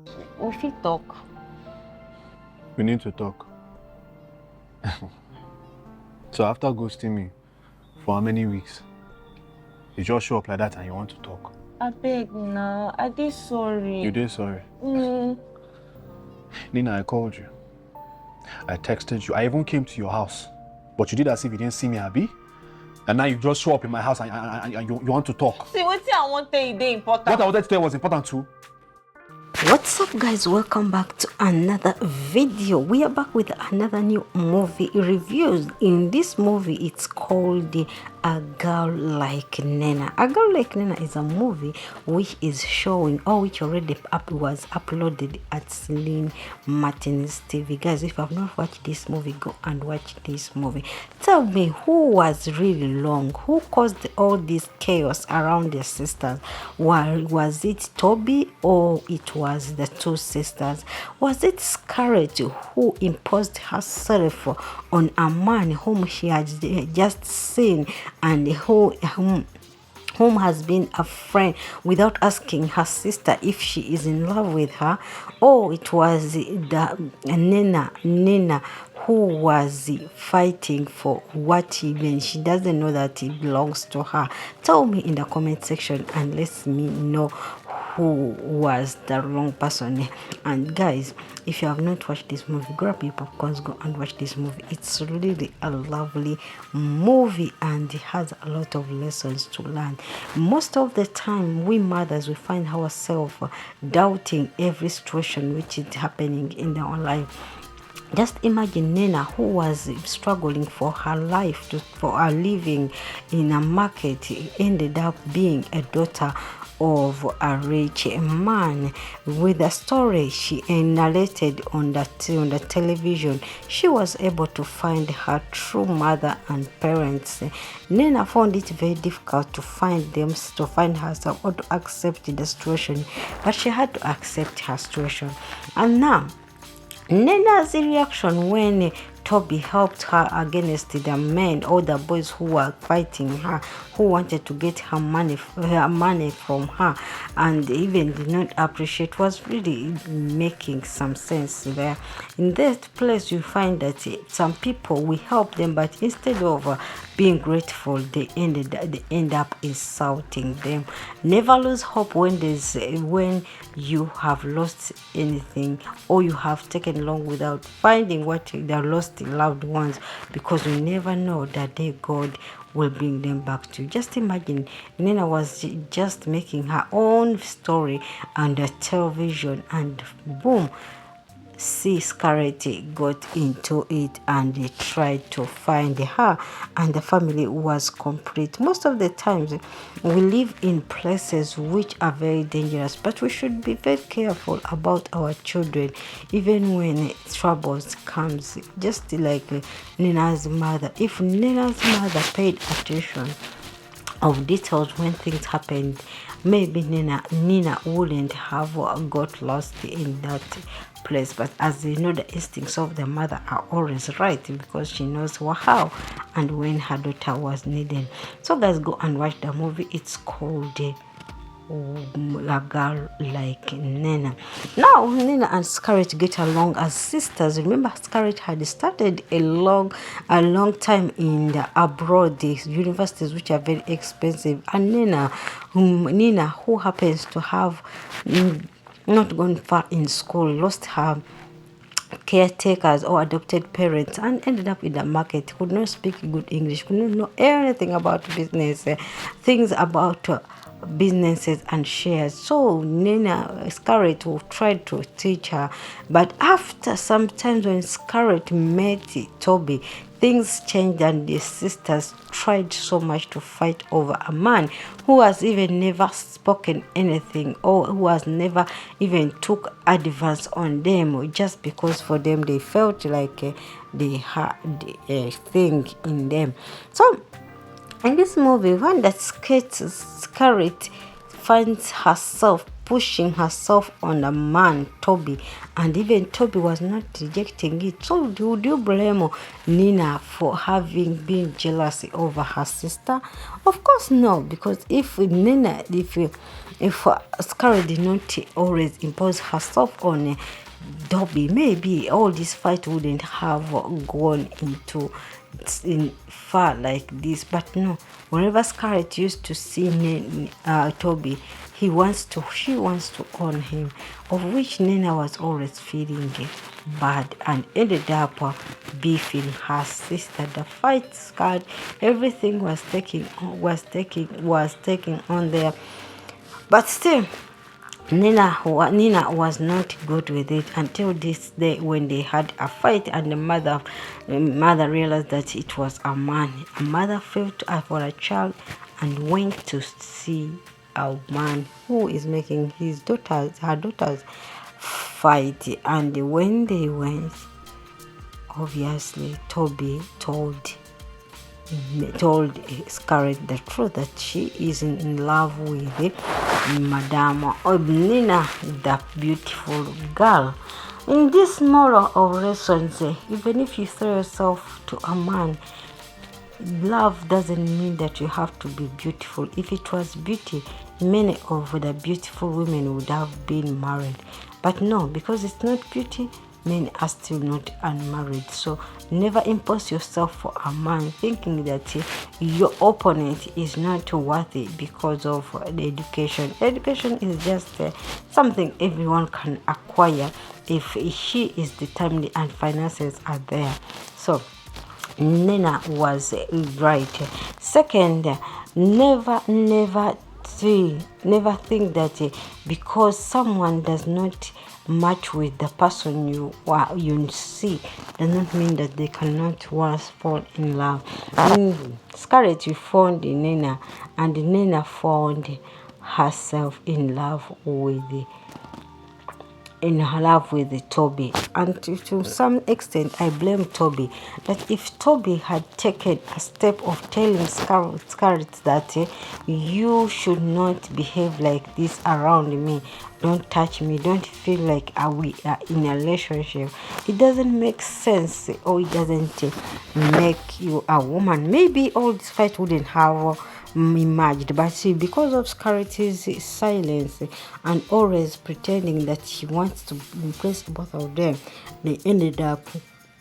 We fit talk. We need to talk. So after ghosting me for how many weeks, you just show up like that and you want to talk? I beg now. I did sorry. You did sorry? Nina, I called you. I texted you. I even came to your house. But you did as if you didn't see me, Abby. And now you just show up in my house and you want to talk. See, what I want to tell you, they important. What I wanted to tell you was important too. What's up, guys? Welcome back to another video. We are back with another new movie reviews. In this movie, it's called A Girl Like Nena. A Girl Like Nena is a movie which is showing, or which already was uploaded at Celine Martin's TV. Guys, if you have not watched this movie, go and watch this movie. Tell me, who was really wrong? Who caused all this chaos around their sisters? Was it Toby or it was the two sisters? Was it Scarlett who imposed herself on a man whom she had just seen and whom has been a friend without asking her sister if she is in love with her? Or it was the Nina who was fighting for what even she doesn't know that it belongs to her? Tell me in the comment section and let me know who was the wrong person. And guys, if you have not watched this movie, grab your popcorns, go and watch this movie. It's really a lovely movie and it has a lot of lessons to learn. Most of the time, we mothers, we find ourselves doubting every situation which is happening in our life. Just imagine Nena, who was struggling for her life, for her living in a market, ended up being a daughter of a rich man. With the story she narrated on the television, she was able to find her true mother and parents. Nena found it very difficult to find herself or to accept the situation, but she had to accept her situation. And now Nena's reaction when Toby helped her against the men or the boys who were fighting her, who wanted to get her money from her and even did not appreciate, was really making some sense there. In that place, you find that some people, we help them, but instead of being grateful, they end up insulting them. Never lose hope when you have lost anything or you have taken long without finding what the lost loved ones, because you never know that day God will bring them back to you. Just imagine, Nina was just making her own story on the television and boom, see Scarlett got into it and they tried to find her and the family was complete. Most of the times we live in places which are very dangerous, but we should be very careful about our children even when troubles comes. Just like Nina's mother, if Nina's mother paid attention of details when things happened, maybe Nina wouldn't have got lost in that place. But as you know, the instincts of the mother are always right because she knows how and when her daughter was needed. So guys, go and watch the movie. It's called A Girl Like Nena. Now Nina and Scarlett get along as sisters. Remember, Scarlett had started a long time in the abroad, these universities which are very expensive, and Nina who happens to have not gone far in school, lost her caretakers or adopted parents and ended up in the market, could not speak good English, could not know anything about business, things about businesses and shares. So Scarlett tried to teach her, but after some time when Scarlett met Toby, things changed and the sisters tried so much to fight over a man who has even never spoken anything or who has never even took advance on them, just because for them they felt like they had a thing in them. So in this movie, when that Scarlett finds herself pushing herself on a man, Toby, and even Toby was not rejecting it. So would you blame Nina for having been jealous over her sister? Of course no, because if if Scarlett did not always impose herself on Toby, maybe all this fight wouldn't have gone into in far like this. But no, whenever Scarlett used to see Toby, she wants to own him, of which Nina was always feeling bad and ended up beefing her sister. The fight scarred, everything was taking on there, but still Nina was not good with it until this day when they had a fight and the mother realized that it was a man. A mother felt for a child and went to see a man who is making her daughters fight. And when they went, obviously Toby told Scarlett the truth that she is in love with Madame Nina, the beautiful girl. In this moral of lessons, even if you throw yourself to a man, love doesn't mean that you have to be beautiful. If it was beauty, many of the beautiful women would have been married. But no, because it's not beauty, men are still not unmarried. So never impose yourself for a man thinking that your opponent is not worthy because of the education. Education is just something everyone can acquire if she is determined and finances are there. So Nina was right. Second, never think that because someone does not match with the person you see does not mean that they cannot once fall in love. Scarlett found Nina, and Nina found herself in love with Toby. And to some extent, I blame Toby. That if Toby had taken a step of telling Scarlett that you should not behave like this around me, don't touch me, don't feel like we are in a relationship, it doesn't make sense, or it doesn't make you a woman, maybe all this fight wouldn't have emerged. But see, because of Scarlett's silence and always pretending that she wants to impress both of them, they ended up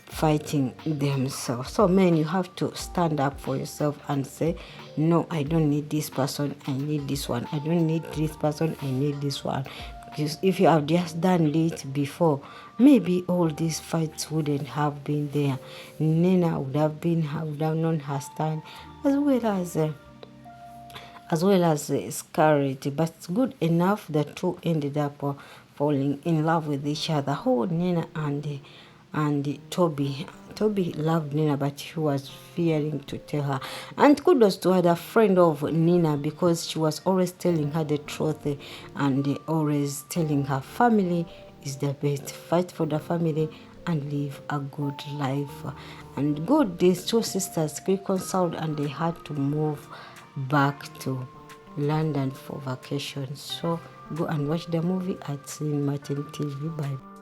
fighting themselves. So men, you have to stand up for yourself and say, no, I don't need this person, I need this one. I don't need this person, I need this one. Because if you have just done it before, maybe all these fights wouldn't have been there. Nina would have known her stand as well as Scarlett. But it's good enough the two ended up falling in love with each other. Who Nina and Toby. Toby loved Nina, but he was fearing to tell her. And kudos to her, the friend of Nina, because she was always telling her the truth and always telling her family is the best. Fight for the family and live a good life. And good, these two sisters reconciled and they had to move back to London for vacation. So go and watch the movie at Martin TV. Bye.